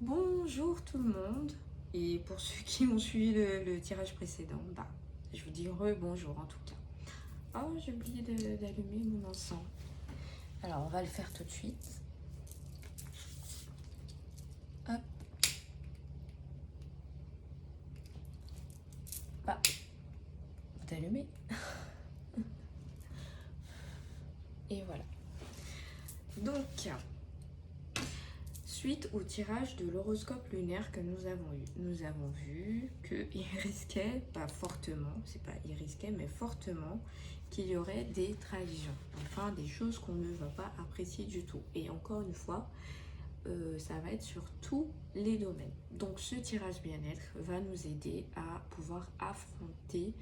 Bonjour tout le monde, et pour ceux qui ont suivi le tirage précédent, je vous dis bonjour en tout cas. Oh, j'ai oublié d'allumer mon encens. Alors on va le faire tout de suite. Hop. Bah, vous allumez. Et voilà. Donc, suite au tirage de l'horoscope lunaire que nous avons vu qu'il risquait, pas fortement, c'est pas il risquait, mais fortement, qu'il y aurait des trahisons, enfin des choses qu'on ne va pas apprécier du tout. Et encore une fois, ça va être sur tous les domaines. Donc ce tirage bien-être va nous aider à pouvoir affronter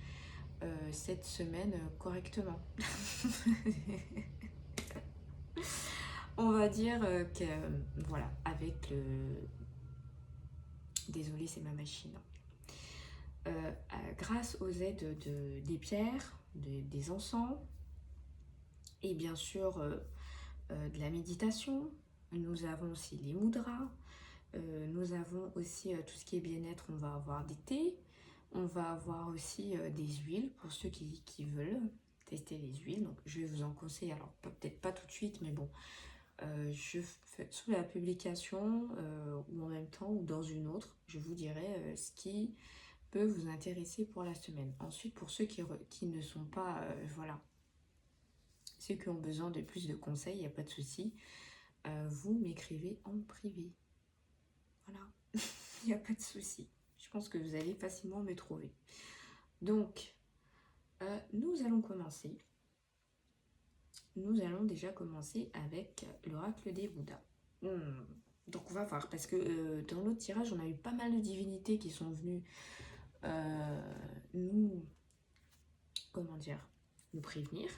cette semaine correctement. On va dire que, voilà, avec le... Désolée, c'est ma machine. Grâce aux aides des pierres, des encens, et bien sûr de la méditation, nous avons aussi les mudras, nous avons aussi tout ce qui est bien-être. On va avoir des thés, on va avoir aussi des huiles pour ceux qui veulent tester les huiles. Donc je vais vous en conseiller, alors peut-être pas tout de suite, mais bon, je fais sous la publication ou en même temps ou dans une autre, je vous dirai ce qui peut vous intéresser pour la semaine. Ensuite, pour ceux qui ne sont pas, voilà, ceux qui ont besoin de plus de conseils, il n'y a pas de souci, vous m'écrivez en privé. Voilà, il n'y a pas de souci. Je pense que vous allez facilement me trouver. Donc, nous allons commencer. Nous allons déjà commencer avec l'oracle des Bouddhas. Donc, on va voir, parce que dans l'autre tirage, on a eu pas mal de divinités qui sont venues nous, comment dire, nous prévenir.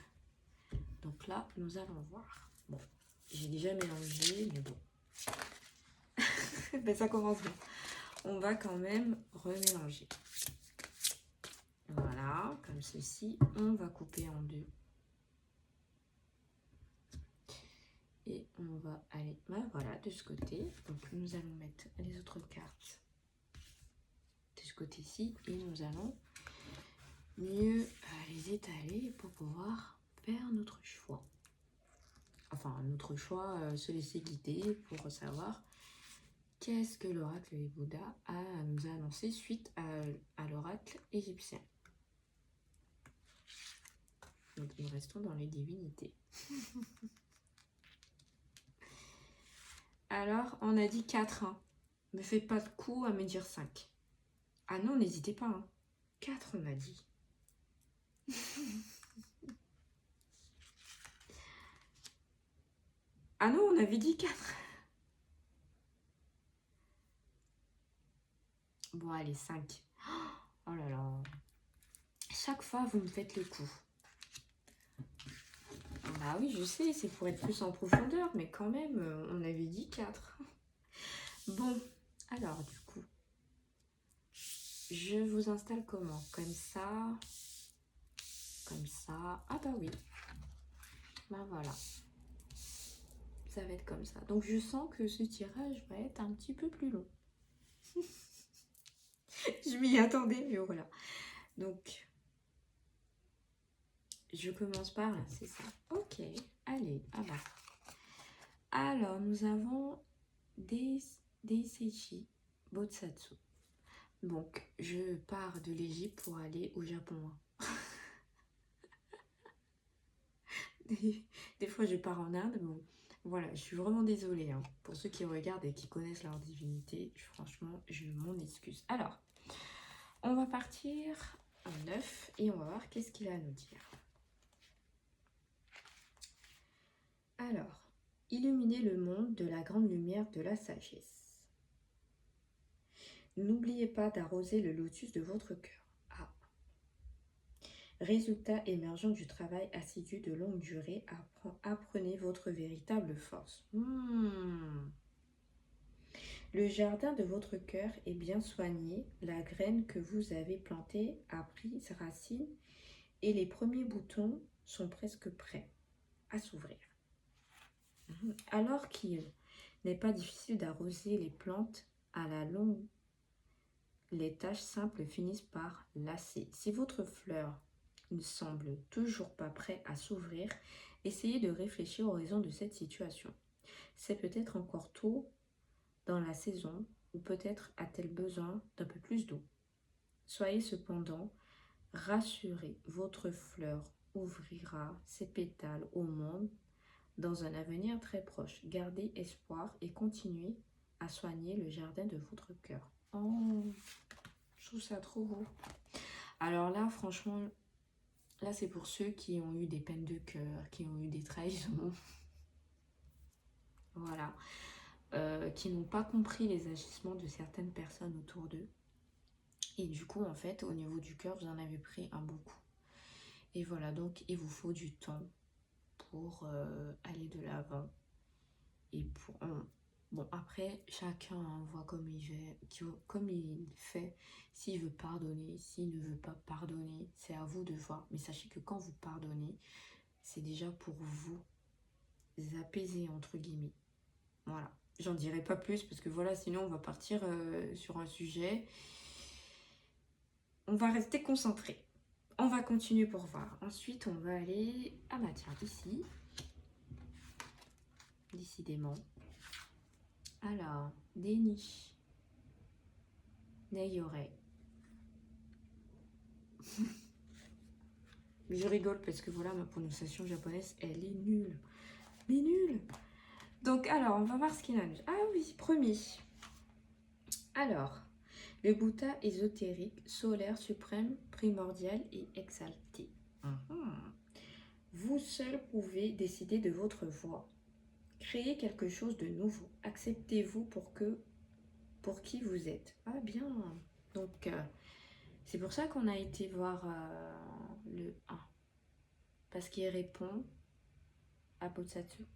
Donc là, nous allons voir. Bon, j'ai déjà mélangé, mais bon. Ben, ça commence bien. On va quand même remélanger. Voilà, comme ceci. On va couper en deux. Et on va aller, voilà, de ce côté. Donc nous allons mettre les autres cartes de ce côté-ci. Et nous allons mieux les étaler pour pouvoir faire notre choix. Enfin, notre choix, se laisser guider pour savoir qu'est-ce que l'oracle des Bouddhas nous a annoncé suite à l'oracle égyptien. Donc nous restons dans les divinités. Alors, on a dit 4. Hein. Ne faites pas de coup à me dire 5. Ah non, n'hésitez pas. Hein. 4, on a dit. Ah non, on avait dit 4. Bon, allez, 5. Oh là là. Chaque fois, vous me faites le coup. Bah oui, je sais, c'est pour être plus en profondeur, mais quand même, on avait dit 4. Bon, alors du coup, je vous installe comment? Comme ça. Comme ça. Ah bah oui. Bah voilà. Ça va être comme ça. Donc je sens que ce tirage va être un petit peu plus long. Je m'y attendais, mais voilà. Donc, je commence par là, c'est ça. Ok, allez, ah bah. Alors, nous avons des Seiji Botsatsu. Donc, je pars de l'Égypte pour aller au Japon. Des fois, je pars en Inde. Bon, voilà, je suis vraiment désolée. Hein. Pour ceux qui regardent et qui connaissent leur divinité, franchement, je m'en excuse. Alors, on va partir en 9 et on va voir qu'est-ce qu'il a à nous dire. Alors, illuminez le monde de la grande lumière de la sagesse. N'oubliez pas d'arroser le lotus de votre cœur. Ah. Résultat émergent du travail assidu de longue durée, apprenez votre véritable force. Le jardin de votre cœur est bien soigné, la graine que vous avez plantée a pris ses racines et les premiers boutons sont presque prêts à s'ouvrir. Alors qu'il n'est pas difficile d'arroser les plantes À la longue, les tâches simples finissent par lasser. Si votre fleur ne semble toujours pas prêt à s'ouvrir, essayez de réfléchir aux raisons de cette situation. C'est peut-être encore tôt dans la saison ou peut-être a-t-elle besoin d'un peu plus d'eau. Soyez cependant rassurés, votre fleur ouvrira ses pétales au monde dans un avenir très proche. Gardez espoir et continuez à soigner le jardin de votre cœur. Oh, je trouve ça trop beau. Alors là, franchement, là c'est pour ceux qui ont eu des peines de cœur, qui ont eu des trahisons. Voilà. Qui n'ont pas compris les agissements de certaines personnes autour d'eux. Et du coup, en fait, au niveau du cœur, vous en avez pris un bon coup. Et voilà, donc il vous faut du temps pour aller de l'avant. Et pour... Bon, après, chacun voit comme il fait. S'il veut pardonner, s'il ne veut pas pardonner, c'est à vous de voir. Mais sachez que quand vous pardonnez, c'est déjà pour vous apaiser, entre guillemets. Voilà. J'en dirai pas plus parce que voilà, sinon on va partir sur un sujet. On va rester concentré. On va continuer pour voir. Ensuite, on va aller... Ah bah tiens, ici. Décidément. Alors, Déni. Neyore. Je rigole parce que voilà, ma prononciation japonaise, elle est nulle. Mais nulle. Donc, alors, on va voir ce qu'il a. Ah oui, premier. Alors, le Bouddha ésotérique, solaire, suprême, primordial et exalté. Vous seul pouvez décider de votre voie. Créez quelque chose de nouveau. Acceptez-vous pour qui vous êtes. Ah bien. Donc, c'est pour ça qu'on a été voir le 1. Parce qu'il répond à Botsatsu.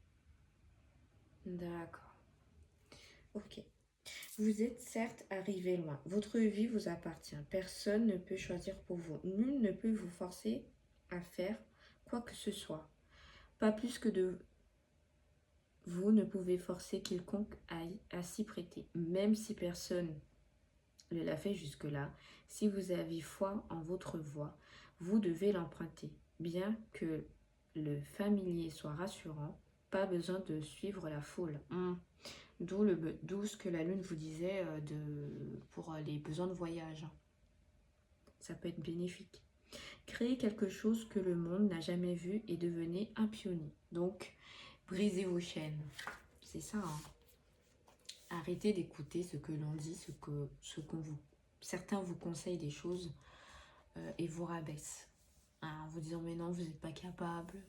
D'accord. Ok. Vous êtes certes arrivé loin. Votre vie vous appartient. Personne ne peut choisir pour vous. Nul ne peut vous forcer à faire quoi que ce soit. Pas plus que de vous ne pouvez forcer quiconque à s'y prêter. Même si personne ne l'a fait jusque-là, si vous avez foi en votre voie, vous devez l'emprunter. Bien que le familier soit rassurant, pas besoin de suivre la foule. D'où ce que la lune vous disait pour les besoins de voyage. Ça peut être bénéfique. Créez quelque chose que le monde n'a jamais vu et devenez un pionnier. Donc, brisez vos chaînes. C'est ça. Arrêtez d'écouter ce que l'on dit, certains vous conseillent des choses et vous rabaissent. En vous disant, mais non, vous n'êtes pas capable.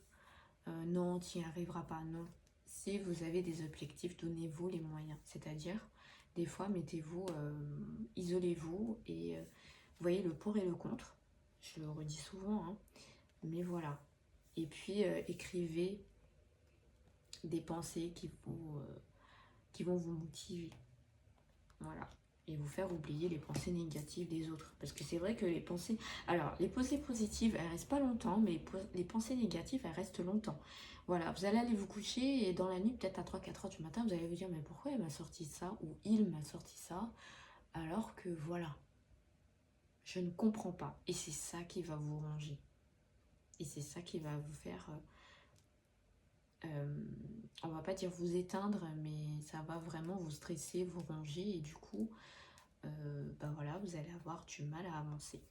Non, tu n'y arriveras pas. Non. Si vous avez des objectifs, donnez-vous les moyens. C'est-à-dire, des fois, mettez-vous, isolez-vous et voyez le pour et le contre. Je le redis souvent, hein, mais voilà. Et puis, écrivez des pensées qui vont vous motiver. Voilà. Et vous faire oublier les pensées négatives des autres. Parce que c'est vrai que les pensées... Alors, les pensées positives, elles restent pas longtemps, mais les pensées négatives, elles restent longtemps. Voilà, vous allez aller vous coucher et dans la nuit, peut-être à 3-4 heures du matin, vous allez vous dire, mais pourquoi elle m'a sorti ça ou il m'a sorti ça, alors que voilà, je ne comprends pas. Et c'est ça qui va vous ranger. Et c'est ça qui va vous faire... on va pas dire vous éteindre, mais ça va vraiment vous stresser, vous ranger et du coup... ben voilà, vous allez avoir du mal à avancer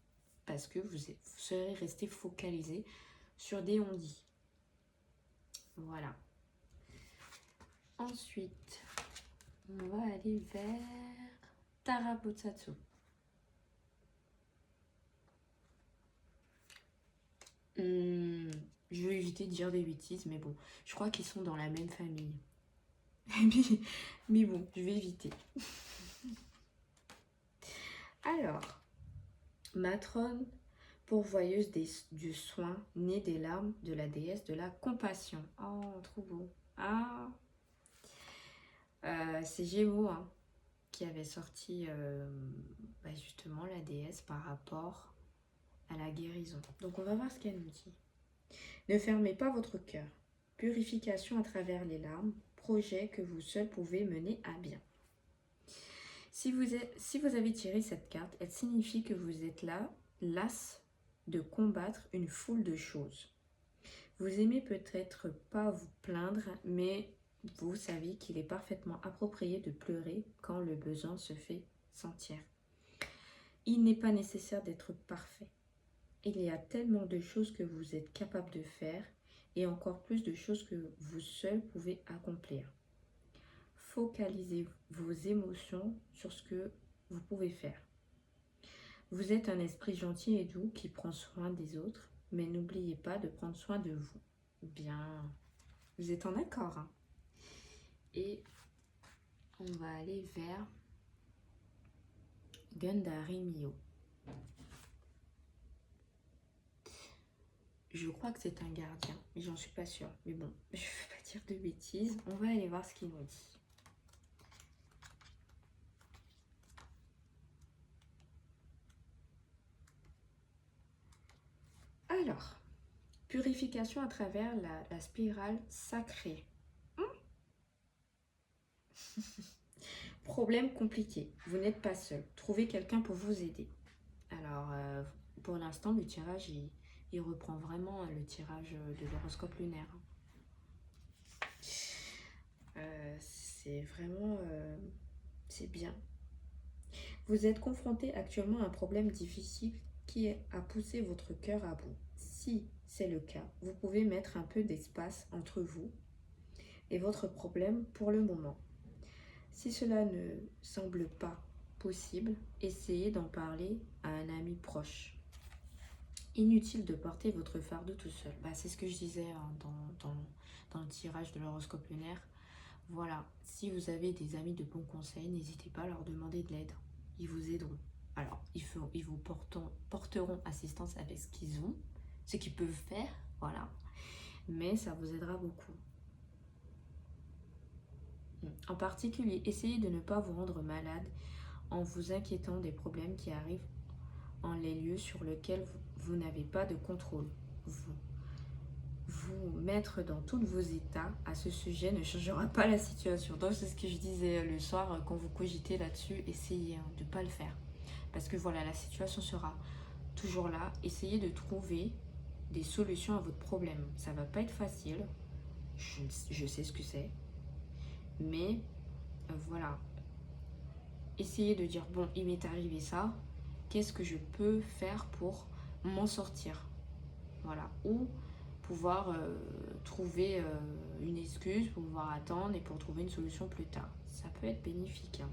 parce que vous serez resté focalisé sur des on-dit. Voilà. Ensuite, on va aller vers Tara Botsatsu. Je vais éviter de dire des bêtises, mais bon, je crois qu'ils sont dans la même famille. mais bon, je vais éviter. Alors, matrone pourvoyeuse du soin, née des larmes de la déesse de la compassion. Oh, trop beau. Ah, c'est Gémeaux hein, qui avait sorti justement la déesse par rapport à la guérison. Donc on va voir ce qu'elle nous dit. Ne fermez pas votre cœur. Purification à travers les larmes, projet que vous seul pouvez mener à bien. Si vous avez tiré cette carte, elle signifie que vous êtes là, las de combattre une foule de choses. Vous aimez peut-être pas vous plaindre, mais vous savez qu'il est parfaitement approprié de pleurer quand le besoin se fait sentir. Il n'est pas nécessaire d'être parfait. Il y a tellement de choses que vous êtes capable de faire et encore plus de choses que vous seul pouvez accomplir. Focalisez vos émotions sur ce que vous pouvez faire. Vous êtes un esprit gentil et doux qui prend soin des autres, mais n'oubliez pas de prendre soin de vous. Bien, vous êtes en accord, hein? Et on va aller vers Gundari Mio. Je crois que c'est un gardien, mais j'en suis pas sûre. Mais bon, je ne vais pas dire de bêtises. On va aller voir ce qu'il nous dit. Alors, purification à travers la spirale sacrée. Problème compliqué. Vous n'êtes pas seul. Trouvez quelqu'un pour vous aider. Alors, pour l'instant, le tirage, il reprend vraiment le tirage de l'horoscope lunaire. C'est vraiment... c'est bien. Vous êtes confronté actuellement à un problème difficile qui a poussé votre cœur à bout. Si c'est le cas, vous pouvez mettre un peu d'espace entre vous et votre problème pour le moment. Si cela ne semble pas possible, essayez d'en parler à un ami proche. Inutile de porter votre fardeau tout seul. C'est ce que je disais dans le tirage de l'horoscope lunaire. Voilà, si vous avez des amis de bons conseils, n'hésitez pas à leur demander de l'aide. Ils vous aideront. Alors, ils vous porteront assistance avec ce qu'ils ont, ce qu'ils peuvent faire, voilà. Mais ça vous aidera beaucoup. En particulier, essayez de ne pas vous rendre malade en vous inquiétant des problèmes qui arrivent en les lieux sur lesquels vous n'avez pas de contrôle. Vous mettre dans tous vos états à ce sujet ne changera pas la situation. Donc c'est ce que je disais le soir quand vous cogitez là-dessus, essayez de ne pas le faire. Parce que voilà, la situation sera toujours là. Essayez de trouver des solutions à votre problème. Ça va pas être facile, je sais ce que c'est. Mais voilà, essayez de dire, bon, il m'est arrivé ça, qu'est-ce que je peux faire pour m'en sortir? Voilà, ou pouvoir trouver une excuse pour pouvoir attendre et pour trouver une solution plus tard. Ça peut être bénéfique, hein.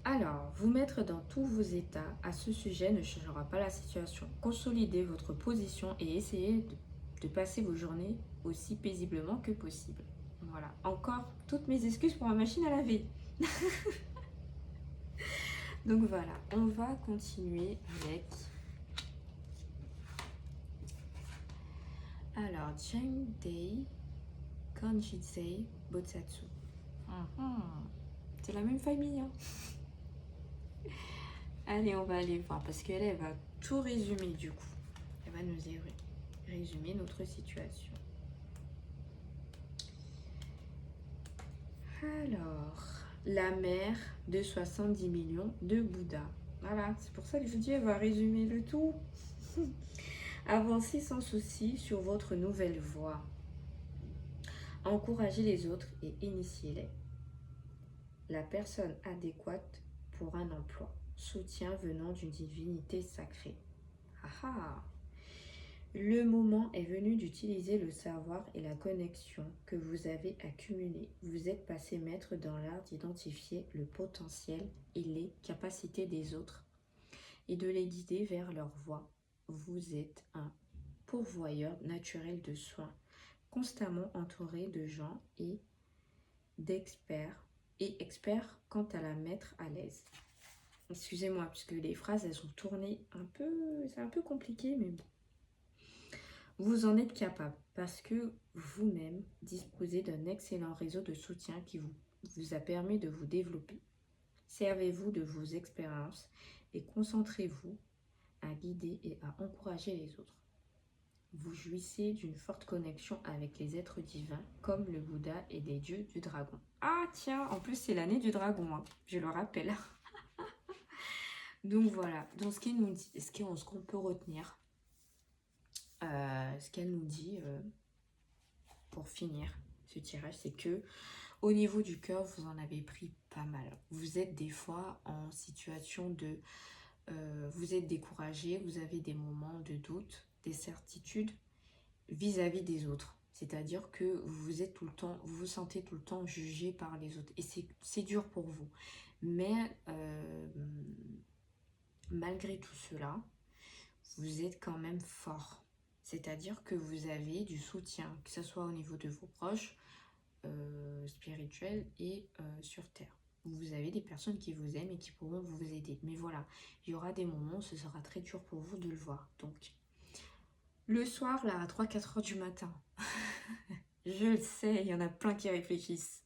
Alors, vous mettre dans tous vos états à ce sujet ne changera pas la situation. Consolidez votre position et essayez de passer vos journées aussi paisiblement que possible. Voilà, encore toutes mes excuses pour ma machine à laver. Donc voilà, on va continuer avec... Alors, Jendei Kanjisei Botsatsu. C'est la même famille, hein. Allez, on va aller voir parce qu'elle elle va tout résumer du coup. Elle va nous résumer notre situation. Alors, la mère de 70 millions de Bouddha. Voilà, c'est pour ça que je dis elle va résumer le tout. Avancez sans souci sur votre nouvelle voie. Encouragez les autres et initiez-les. La personne adéquate pour un emploi. Soutien venant d'une divinité sacrée. Ah. Le moment est venu d'utiliser le savoir et la connexion que vous avez accumulés. Vous êtes passé maître dans l'art d'identifier le potentiel et les capacités des autres et de les guider vers leur voie. Vous êtes un pourvoyeur naturel de soins, constamment entouré de gens et d'experts et experts quant à la mettre à l'aise. Excusez-moi, puisque les phrases, elles sont tournées un peu... C'est un peu compliqué, mais bon. Vous en êtes capable parce que vous-même disposez d'un excellent réseau de soutien qui vous a permis de vous développer. Servez-vous de vos expériences et concentrez-vous à guider et à encourager les autres. Vous jouissez d'une forte connexion avec les êtres divins, comme le Bouddha et les dieux du dragon. Ah tiens, en plus c'est l'année du dragon, hein, je le rappelle. Donc voilà, donc ce qu'elle nous dit, ce qu'on peut retenir, ce qu'elle nous dit pour finir ce tirage, c'est que au niveau du cœur, vous en avez pris pas mal. Vous êtes des fois en situation de... vous êtes découragé, vous avez des moments de doute, des certitudes vis-à-vis des autres. C'est-à-dire que vous êtes tout le temps, vous vous sentez tout le temps jugé par les autres. Et c'est dur pour vous. Mais malgré tout cela, vous êtes quand même fort. C'est-à-dire que vous avez du soutien, que ce soit au niveau de vos proches, spirituels et sur Terre. Vous avez des personnes qui vous aiment et qui pourront vous aider. Mais voilà, il y aura des moments où ce sera très dur pour vous de le voir. Donc, le soir, là, à 3-4 heures du matin, je le sais, il y en a plein qui réfléchissent.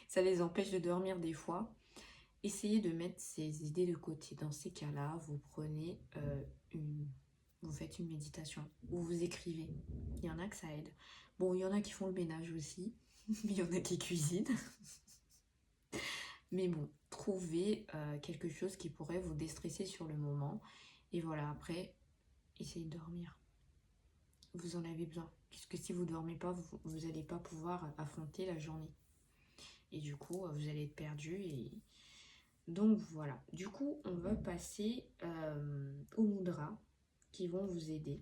Ça les empêche de dormir des fois. Essayez de mettre ces idées de côté. Dans ces cas-là, vous prenez vous faites une méditation ou vous écrivez. Il y en a que ça aide. Bon, il y en a qui font le ménage aussi. Il y en a qui cuisinent. Mais bon, trouvez quelque chose qui pourrait vous déstresser sur le moment. Et voilà, après, essayez de dormir. Vous en avez besoin. Puisque si vous ne dormez pas, vous n'allez pas pouvoir affronter la journée. Et du coup, vous allez être perdu. Et donc voilà. Du coup, on va passer aux mudras qui vont vous aider.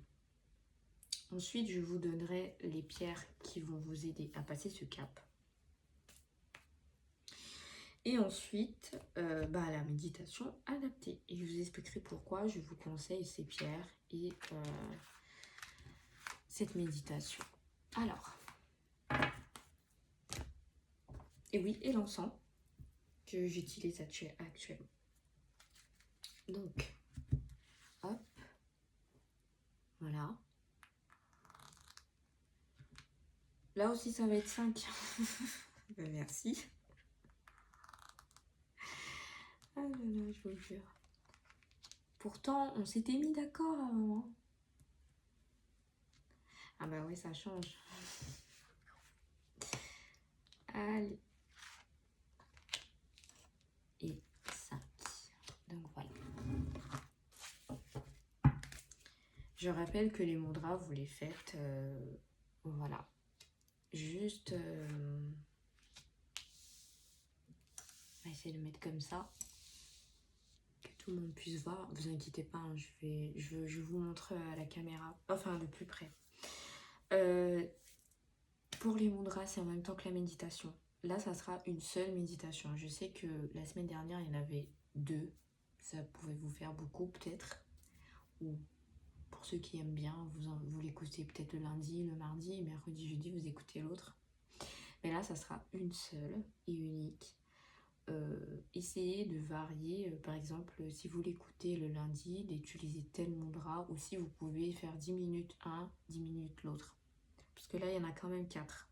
Ensuite, je vous donnerai les pierres qui vont vous aider à passer ce cap. Et ensuite, la méditation adaptée. Et je vous expliquerai pourquoi je vous conseille ces pierres et cette méditation. Alors, et oui, et l'encens que j'utilise actuellement. Donc, hop, voilà. Là aussi, ça va être 5. Merci. Ah là là, je vous le jure. Pourtant, on s'était mis d'accord avant. Ah bah ouais, ça change. Allez. Et 5. Donc voilà. Je rappelle que les mudras, vous les faites, voilà. Juste, on va essayer de mettre comme ça, que tout le monde puisse voir. Vous inquiétez pas, hein, je vous montre à la caméra, enfin de plus près. Pour les mudras, c'est en même temps que la méditation. Là, ça sera une seule méditation. Je sais que la semaine dernière, il y en avait 2. Ça pouvait vous faire beaucoup, peut-être. Ou pour ceux qui aiment bien, vous l'écoutez peut-être le lundi, le mardi, mercredi, jeudi, vous écoutez l'autre. Mais là, ça sera une seule et unique. Essayez de varier, par exemple, si vous l'écoutez le lundi, d'utiliser tel mudra, ou si vous pouvez faire 10 minutes un, 10 minutes l'autre. Parce que là, il y en a quand même 4.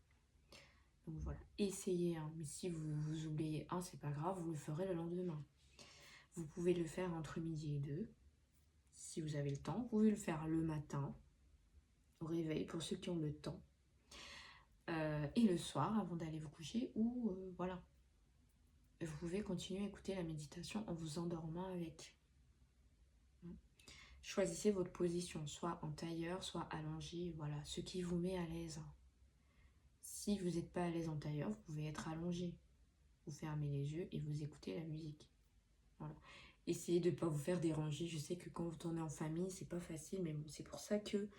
Donc voilà, essayez, hein. Mais si vous oubliez un, c'est pas grave, vous le ferez le lendemain. Vous pouvez le faire entre midi et 2. Si vous avez le temps, vous pouvez le faire le matin, au réveil, pour ceux qui ont le temps. Et le soir, avant d'aller vous coucher, ou voilà. Vous pouvez continuer à écouter la méditation en vous endormant avec. Choisissez votre position, soit en tailleur, soit allongé, voilà, ce qui vous met à l'aise. Si vous n'êtes pas à l'aise en tailleur, vous pouvez être allongé. Vous fermez les yeux et vous écoutez la musique. Voilà. Essayez de ne pas vous faire déranger. Je sais que quand vous tournez en famille, c'est pas facile, mais bon, c'est pour ça que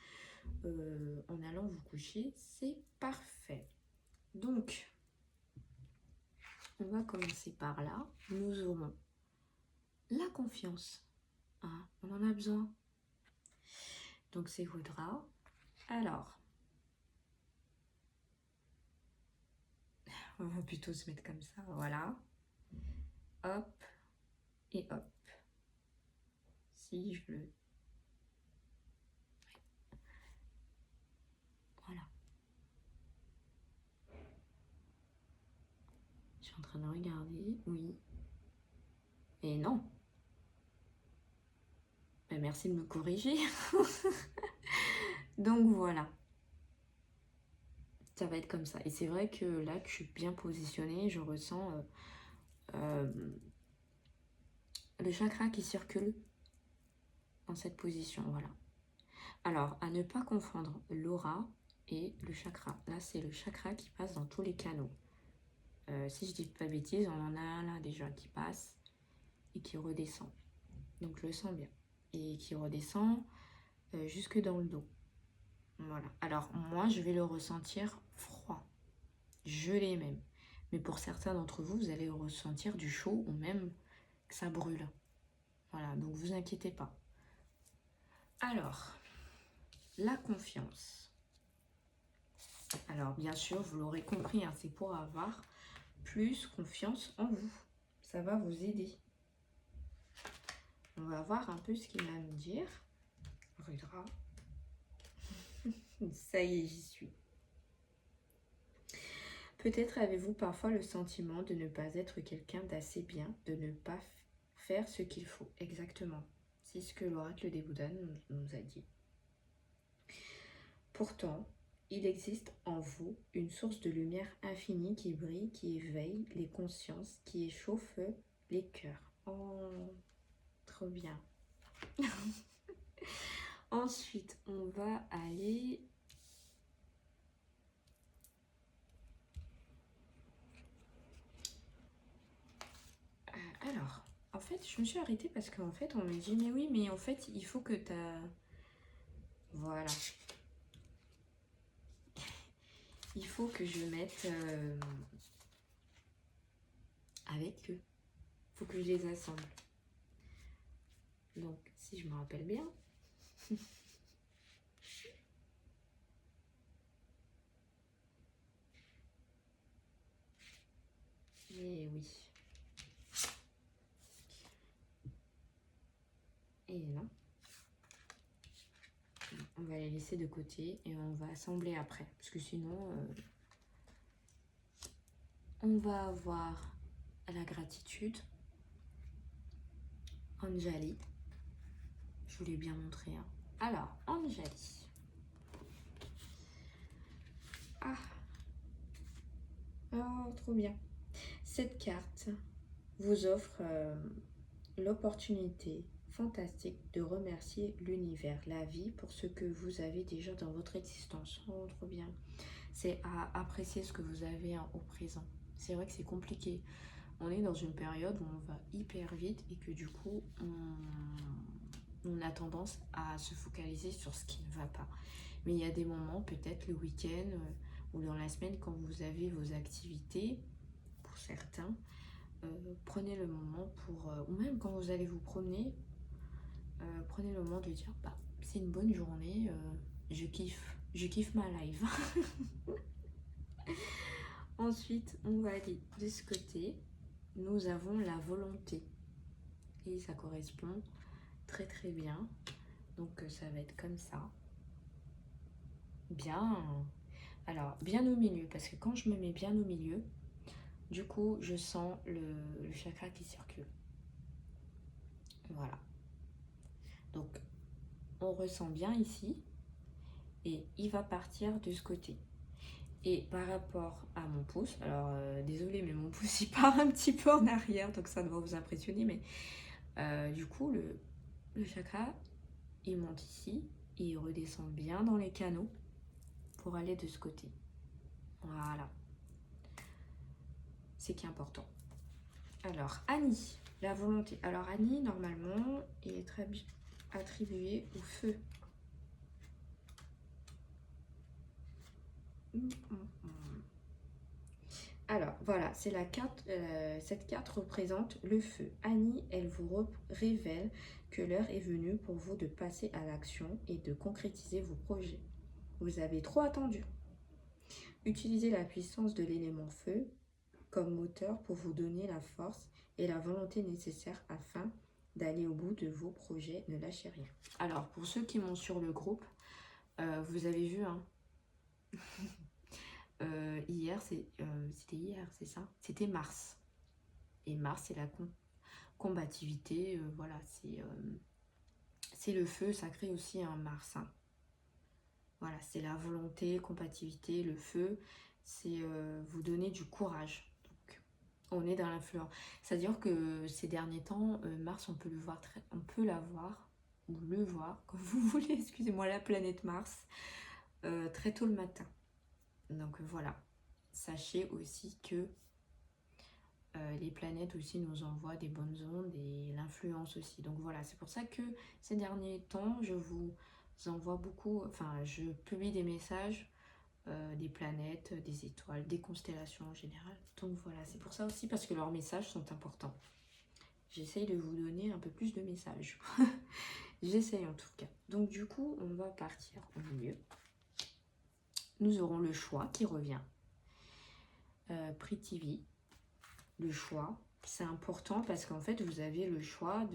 en allant vous coucher, c'est parfait. Donc, on va commencer par là. Nous aurons la confiance. Hein, on en a besoin. Donc, c'est votre drap. Alors, on va plutôt se mettre comme ça. Voilà. Hop. Et hop. Si je le... Voilà. Je suis en train de regarder. Oui. Et non. Ben, merci de me corriger. Donc voilà, ça va être comme ça. Et c'est vrai que là, que je suis bien positionnée, je ressens euh, le chakra qui circule dans cette position, voilà. Alors, à ne pas confondre l'aura et le chakra. Là, c'est le chakra qui passe dans tous les canaux. Si je dis pas de bêtises, on en a un là déjà qui passe et qui redescend. Donc, je le sens bien. Et qui redescend jusque dans le dos. Voilà. Alors, moi, je vais le ressentir froid, gelé même. Mais pour certains d'entre vous, vous allez ressentir du chaud ou même que ça brûle. Voilà, donc vous inquiétez pas. Alors, la confiance. Alors, bien sûr, vous l'aurez compris, hein, c'est pour avoir plus confiance en vous. Ça va vous aider. On va voir un peu ce qu'il va nous dire. Rudra. Ça y est, j'y suis. Peut-être avez-vous parfois le sentiment de ne pas être quelqu'un d'assez bien, de ne pas faire ce qu'il faut. Exactement. C'est ce que l'oracle des Bouddhas nous a dit. Pourtant, il existe en vous une source de lumière infinie qui brille, qui éveille les consciences, qui échauffe les cœurs. Oh, trop bien. Ensuite, on va aller... Alors, en fait, je me suis arrêtée parce qu'en fait, on me dit, mais oui, mais en fait, il faut que tu as... Voilà. Il faut que je mette avec eux. Il faut que je les assemble. Donc, si je me rappelle bien... Et oui. Et non. On va les laisser de côté et on va assembler après. Parce que sinon, on va avoir la gratitude. Anjali. Je vous l'ai bien montré. Hein. Alors, Anjali. Ah. Oh, trop bien. Cette carte vous offre l'opportunité fantastique de remercier l'univers, la vie, pour ce que vous avez déjà dans votre existence. Oh, trop bien. C'est à apprécier ce que vous avez au présent. C'est vrai que c'est compliqué. On est dans une période où on va hyper vite et que du coup, on a tendance à se focaliser sur ce qui ne va pas. Mais il y a des moments, peut-être le week-end ou dans la semaine, quand vous avez vos activités, pour certains, prenez le moment pour, ou même quand vous allez vous promener, prenez le moment de dire, bah, c'est une bonne journée, je kiffe ma life. Ensuite, on va aller de ce côté. Nous avons la volonté. Et ça correspond très très bien. Donc ça va être comme ça. Bien. Alors, bien au milieu. Parce que quand je me mets bien au milieu, du coup, je sens le chakra qui circule. Voilà. Donc, on ressent bien ici. Et il va partir de ce côté. Et par rapport à mon pouce, alors désolé mais mon pouce il part un petit peu en arrière donc ça doit vous impressionner, mais du coup le chakra il monte ici et il redescend bien dans les canaux pour aller de ce côté. Voilà, c'est qui est important. Alors Ani, la volonté. Alors Ani normalement est attribué au feu. Alors, voilà, c'est la carte, cette carte représente le feu. Annie, elle vous révèle que l'heure est venue pour vous de passer à l'action et de concrétiser vos projets. Vous avez trop attendu. Utilisez la puissance de l'élément feu comme moteur pour vous donner la force et la volonté nécessaires afin d'aller au bout de vos projets. Ne lâchez rien. Alors, pour ceux qui m'ont sur le groupe, vous avez vu, hein, hier, c'était hier, c'est ça? C'était Mars. Et Mars, c'est la combativité, voilà, c'est le feu, ça crée aussi un Mars. Hein. Voilà, c'est la volonté, compatibilité, le feu, c'est vous donner du courage. Donc, on est dans l'influence. C'est-à-dire que ces derniers temps, Mars, on peut le voir on peut la voir, ou le voir, comme vous voulez, excusez-moi, la planète Mars, très tôt le matin. Donc voilà, sachez aussi que les planètes aussi nous envoient des bonnes ondes et l'influence aussi. Donc voilà, c'est pour ça que ces derniers temps, je vous envoie beaucoup, enfin je publie des messages des planètes, des étoiles, des constellations en général. Donc voilà, c'est pour ça aussi parce que leurs messages sont importants. J'essaye de vous donner un peu plus de messages. J'essaye en tout cas. Donc du coup, on va partir au milieu. Nous aurons le choix qui revient. Prithvi, le choix. C'est important parce qu'en fait, vous avez le choix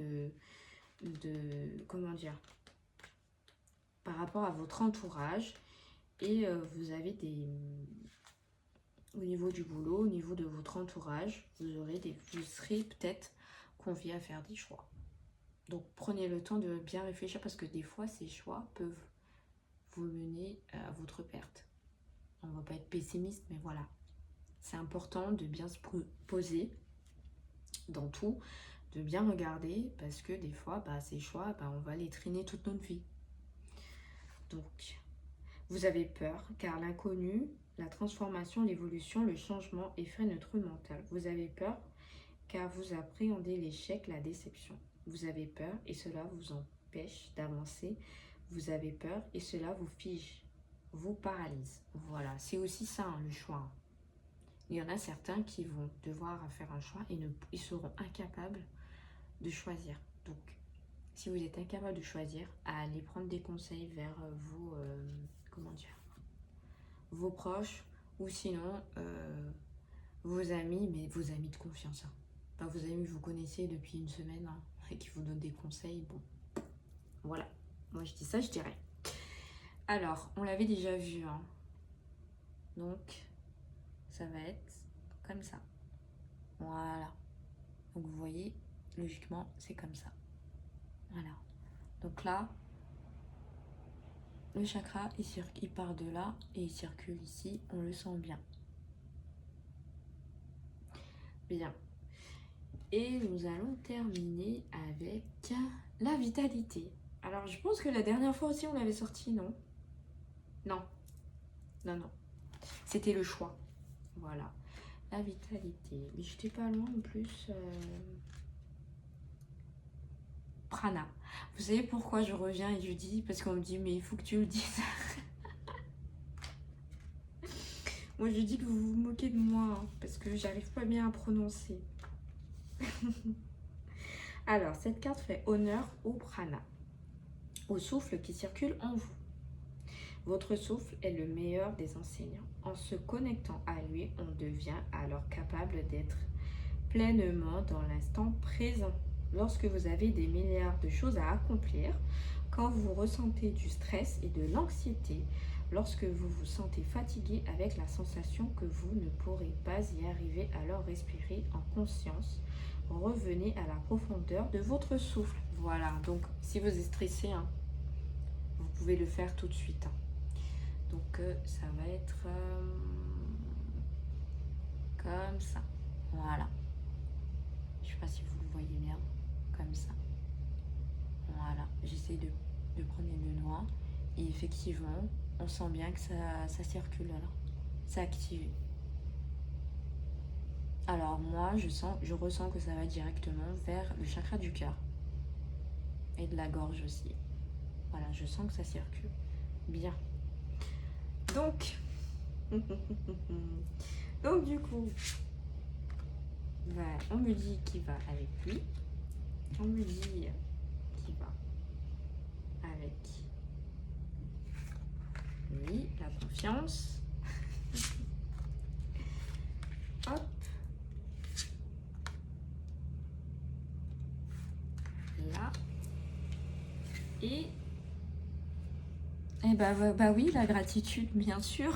comment dire, par rapport à votre entourage. Et vous avez au niveau du boulot, au niveau de votre entourage, vous serez peut-être convié à faire des choix. Donc prenez le temps de bien réfléchir parce que des fois ces choix peuvent vous mener à votre perte. On ne va pas être pessimiste, mais voilà. C'est important de bien se poser dans tout, de bien regarder parce que des fois, ces choix, on va les traîner toute notre vie. Donc, vous avez peur car l'inconnu, la transformation, l'évolution, le changement effraie notre mental. Vous avez peur car vous appréhendez l'échec, la déception. Vous avez peur et cela vous empêche d'avancer. Vous avez peur et cela vous fige, vous paralyse. Voilà, c'est aussi ça le choix. Il y en a certains qui vont devoir faire un choix et ils seront incapables de choisir. Donc, si vous êtes incapable de choisir, allez prendre des conseils vers vos proches ou sinon vos amis, mais vos amis de confiance. Pas vos amis que vous connaissez depuis une semaine et qui vous donnent des conseils. Bon, voilà. Moi, je dis ça, je dirais. Alors, on l'avait déjà vu. Donc, ça va être comme ça. Voilà. Donc, vous voyez, logiquement, c'est comme ça. Voilà. Donc là, le chakra, il part de là et il circule ici. On le sent bien. Bien. Et nous allons terminer avec la vitalité. Alors, je pense que la dernière fois aussi, on l'avait sorti, non? Non. Non, non. C'était le choix. Voilà. La vitalité. Mais j'étais pas loin en plus. Prana. Vous savez pourquoi je reviens et je dis? Parce qu'on me dit, mais il faut que tu le dises. Moi, je dis que vous vous moquez de moi. Parce que j'arrive pas bien à prononcer. Alors, cette carte fait honneur au prana, au souffle qui circule en vous. Votre souffle est le meilleur des enseignants. En se connectant à lui, on devient alors capable d'être pleinement dans l'instant présent. Lorsque vous avez des milliards de choses à accomplir, quand vous ressentez du stress et de l'anxiété, lorsque vous vous sentez fatigué avec la sensation que vous ne pourrez pas y arriver, alors respirez en conscience. Revenez à la profondeur de votre souffle. Voilà, donc si vous êtes stressé, vous pouvez le faire tout de suite. Donc ça va être comme ça. Voilà. Je ne sais pas si vous le voyez bien. Comme ça. Voilà. J'essaie de prendre les nœuds noirs. Et effectivement, on sent bien que ça circule là. C'est activé. Alors moi, je ressens que ça va directement vers le chakra du cœur. Et de la gorge aussi. Voilà, je sens que ça circule. Bien. Donc, du coup, on me dit qu'il va avec lui. On me dit qu'il va avec lui, la confiance. Hop. Là. Et bah oui, la gratitude, bien sûr.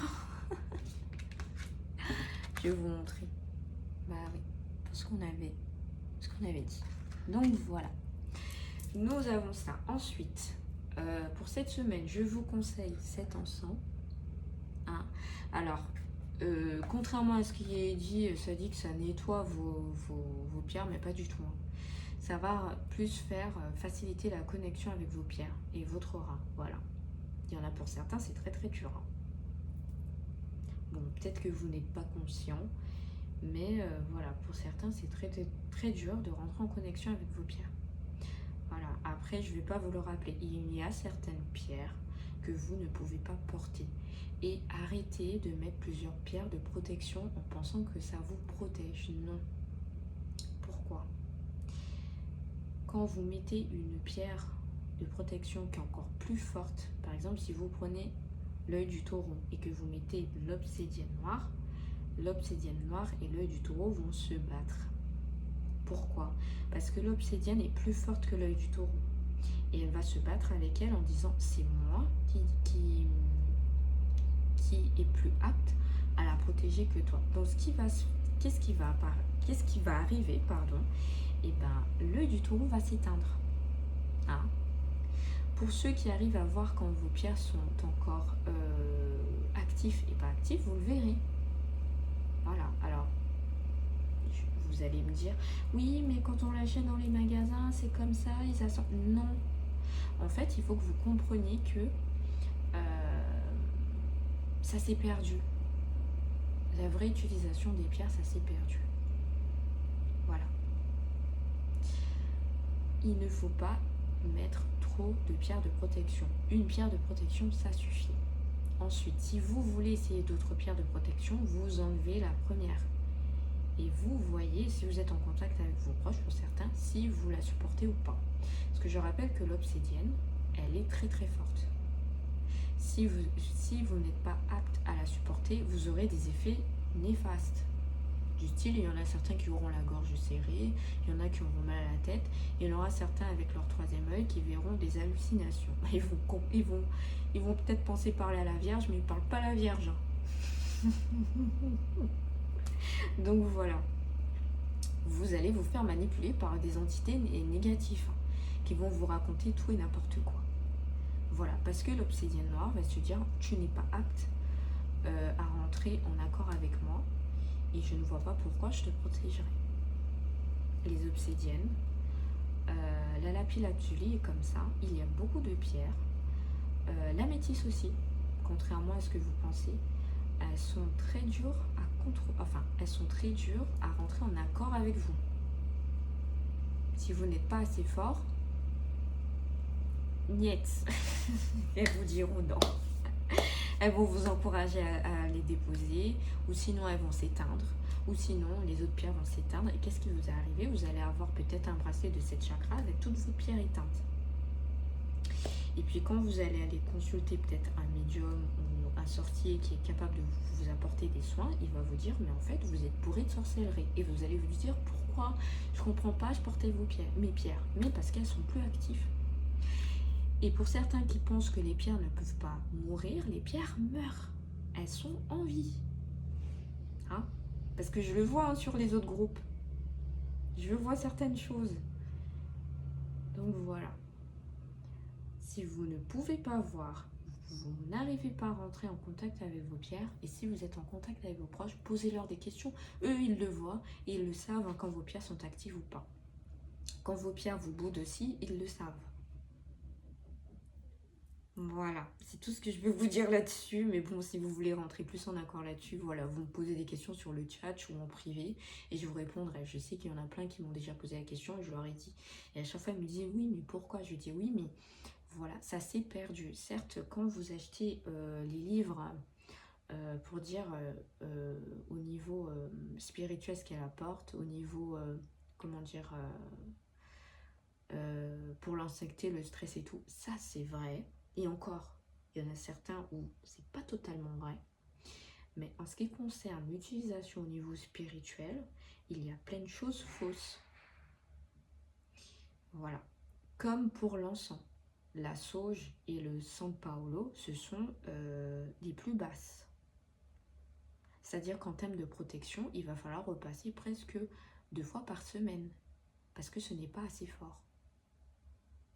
Je vais vous montrer. Bah oui, ce qu'on avait dit. Donc voilà. Nous avons ça. Ensuite, Pour cette semaine, je vous conseille cet encens. Hein. Alors, contrairement à ce qui est dit, ça dit que ça nettoie vos pierres, mais pas du tout. Hein. Ça va plus faire faciliter la connexion avec vos pierres et votre aura. Voilà. Il y en a pour certains, c'est très très dur. Hein. Bon, peut-être que vous n'êtes pas conscient, mais voilà, pour certains, c'est très, très très dur de rentrer en connexion avec vos pierres. Voilà. Après, je ne vais pas vous le rappeler. Il y a certaines pierres que vous ne pouvez pas porter. Et arrêtez de mettre plusieurs pierres de protection en pensant que ça vous protège. Non. Pourquoi? Quand vous mettez une pierre de protection qui est encore plus forte, par exemple si vous prenez l'œil du taureau et que vous mettez l'obsidienne noire et l'œil du taureau vont se battre. Pourquoi? Parce que l'obsidienne est plus forte que l'œil du taureau. Et elle va se battre avec elle en disant c'est moi qui est plus apte à la protéger que toi. Donc qu'est-ce qui va arriver, pardon? Et ben l'œil du taureau va s'éteindre. Hein? Pour ceux qui arrivent à voir quand vos pierres sont encore actifs et pas actifs, vous le verrez. Voilà. Alors vous allez me dire oui, mais quand on l'achète dans les magasins, c'est comme ça, ils assortent. Non. En fait, il faut que vous compreniez que ça s'est perdu. La vraie utilisation des pierres, ça s'est perdu. Voilà. Il ne faut pas mettre trop de pierres de protection. Une pierre de protection, ça suffit. Ensuite, si vous voulez essayer d'autres pierres de protection, vous enlevez la première. Et vous voyez si vous êtes en contact avec vos proches, pour certains, si vous la supportez ou pas. Parce que je rappelle que l'obsidienne, elle est très très forte. Si vous n'êtes pas apte à la supporter, vous aurez des effets néfastes. Du style, il y en a certains qui auront la gorge serrée, il y en a qui auront mal à la tête, et il y en aura certains avec leur troisième œil qui verront des hallucinations. Ils vont peut-être penser parler à la Vierge, mais ils ne parlent pas à la Vierge. Donc voilà, vous allez vous faire manipuler par des entités négatives qui vont vous raconter tout et n'importe quoi. Voilà, parce que l'obsidienne noire va se dire tu n'es pas apte à rentrer en accord avec moi et je ne vois pas pourquoi je te protégerai. Les obsidiennes, la lapis-lazuli est comme ça, il y a beaucoup de pierres. L'améthyste aussi, contrairement à ce que vous pensez, elles sont très dures à rentrer en accord avec vous. Si vous n'êtes pas assez fort, niet, elles vous diront non. Elles vont vous encourager à les déposer, ou sinon elles vont s'éteindre, ou sinon les autres pierres vont s'éteindre. Et qu'est-ce qui vous est arrivé? Vous allez avoir peut-être un bracelet de 7 chakras avec toutes vos pierres éteintes. Et puis quand vous allez aller consulter peut-être un médium ou un sorcier qui est capable de vous apporter des soins, il va vous dire mais en fait vous êtes bourré de sorcellerie. Et vous allez vous dire pourquoi? Je comprends pas, je portais mes pierres. Mais parce qu'elles sont plus actives. Et pour certains qui pensent que les pierres ne peuvent pas mourir, les pierres meurent. Elles sont en vie. Hein? Parce que je le vois sur les autres groupes. Je vois certaines choses. Donc voilà. Si vous ne pouvez pas voir, vous n'arrivez pas à rentrer en contact avec vos pierres, et si vous êtes en contact avec vos proches, posez-leur des questions. Eux, ils le voient et ils le savent quand vos pierres sont actives ou pas. Quand vos pierres vous boudent aussi, ils le savent. Voilà, c'est tout ce que je peux vous dire là-dessus. Mais bon, si vous voulez rentrer plus en accord là-dessus, voilà, vous me posez des questions sur le chat ou en privé et je vous répondrai. Je sais qu'il y en a plein qui m'ont déjà posé la question et je leur ai dit. Et à chaque fois, ils me disaient oui, mais pourquoi? Je dis oui, mais voilà, ça s'est perdu. Certes, quand vous achetez les livres pour dire au niveau spirituel ce qu'elle apporte, au niveau, comment dire, pour l'insecter, le stress et tout, ça c'est vrai. Et encore, il y en a certains où c'est pas totalement vrai. Mais en ce qui concerne l'utilisation au niveau spirituel, il y a plein de choses fausses. Voilà. Comme pour l'encens. La sauge et le San Paolo, ce sont les plus basses. C'est-à-dire qu'en termes de protection, il va falloir repasser presque 2 fois par semaine. Parce que ce n'est pas assez fort.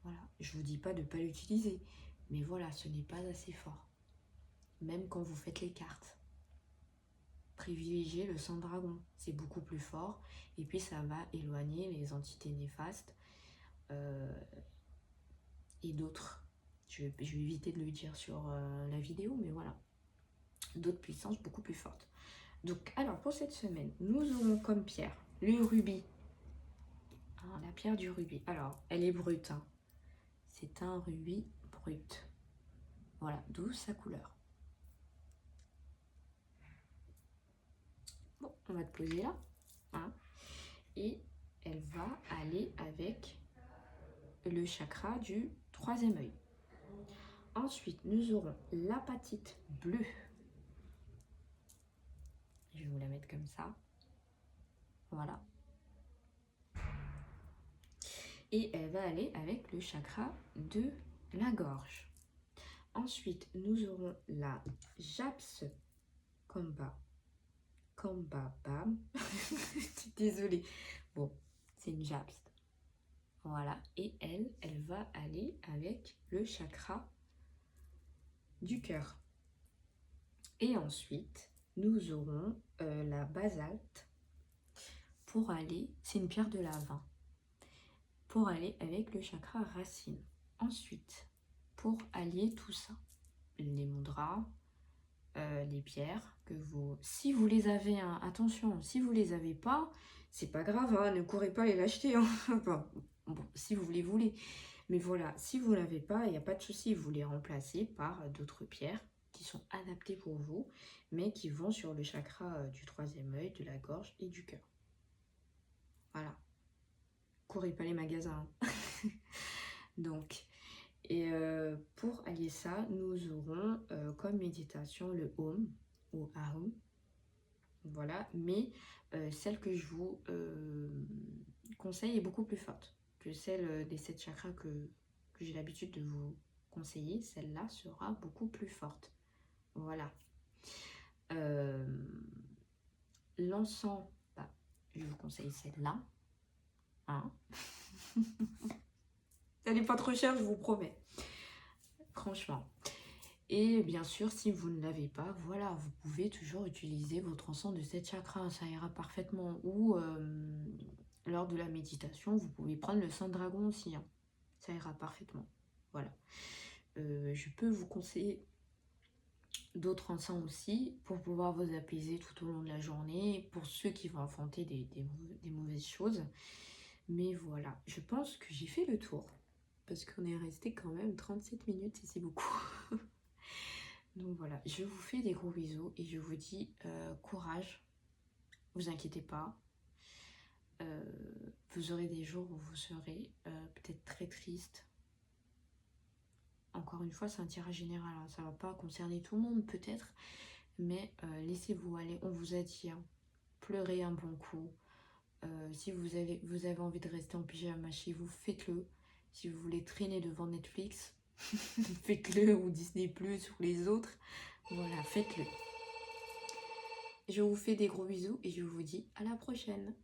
Voilà, je vous dis pas de ne pas l'utiliser, mais voilà, ce n'est pas assez fort. Même quand vous faites les cartes. Privilégiez le sang de dragon, c'est beaucoup plus fort. Et puis ça va éloigner les entités néfastes et d'autres. Je vais éviter de le dire sur la vidéo, mais voilà. D'autres puissances beaucoup plus fortes. Donc, alors pour cette semaine, nous aurons comme pierre le rubis. Hein, la pierre du rubis. Alors, elle est brute. Hein. C'est un rubis brut. Voilà, d'où sa couleur. Bon, on va te poser là. Hein, et elle va aller avec le chakra du troisième œil. Ensuite, nous aurons l'apatite bleue. Je vais vous la mettre comme ça. Voilà. Et elle va aller avec le chakra de la gorge. Ensuite, nous aurons la Japs Kamba. Kamba Bam. Désolée. Bon, c'est une Japs. Voilà. Et elle va aller avec le chakra du cœur. Et ensuite, nous aurons la basalte pour aller, c'est une pierre de lave, pour aller avec le chakra racine. Ensuite, pour allier tout ça, les mudras, les pierres, que vous, si vous les avez, hein, attention, si vous les avez pas, c'est pas grave, hein, ne courez pas les l'acheter. Hein. Enfin, bon, si vous voulez. Mais voilà, si vous l'avez pas, il n'y a pas de souci, vous les remplacez par d'autres pierres qui sont adaptées pour vous, mais qui vont sur le chakra du troisième œil, de la gorge et du cœur. Voilà. Courez pas les magasins. Hein. Donc, et pour allier ça, nous aurons comme méditation le Om ou Ahum. Voilà, mais celle que je vous conseille est beaucoup plus forte que celle des 7 chakras que j'ai l'habitude de vous conseiller. Celle-là sera beaucoup plus forte. Voilà. L'encens, bah, je vous conseille celle-là. Hein. Elle n'est pas trop chère, je vous promets. Franchement. Et bien sûr, si vous ne l'avez pas, voilà, vous pouvez toujours utiliser votre encens de 7 chakras, ça ira parfaitement. Ou lors de la méditation, vous pouvez prendre le sang de dragon aussi, hein. Ça ira parfaitement. Voilà. Je peux vous conseiller d'autres encens aussi pour pouvoir vous apaiser tout au long de la journée, pour ceux qui vont affronter des mauvaises choses. Mais voilà, je pense que j'ai fait le tour. Parce qu'on est resté quand même 37 minutes et c'est beaucoup. Donc voilà, je vous fais des gros bisous et je vous dis courage. Vous inquiétez pas. Vous aurez des jours où vous serez peut-être très triste. Encore une fois, c'est un tirage général. Hein. Ça ne va pas concerner tout le monde peut-être. Mais laissez-vous aller. On vous a dit, hein, pleurez un bon coup. Si vous avez envie de rester en pyjama chez vous, faites-le. Si vous voulez traîner devant Netflix, faites-le, ou Disney+, ou les autres. Voilà, faites-le. Je vous fais des gros bisous et je vous dis à la prochaine.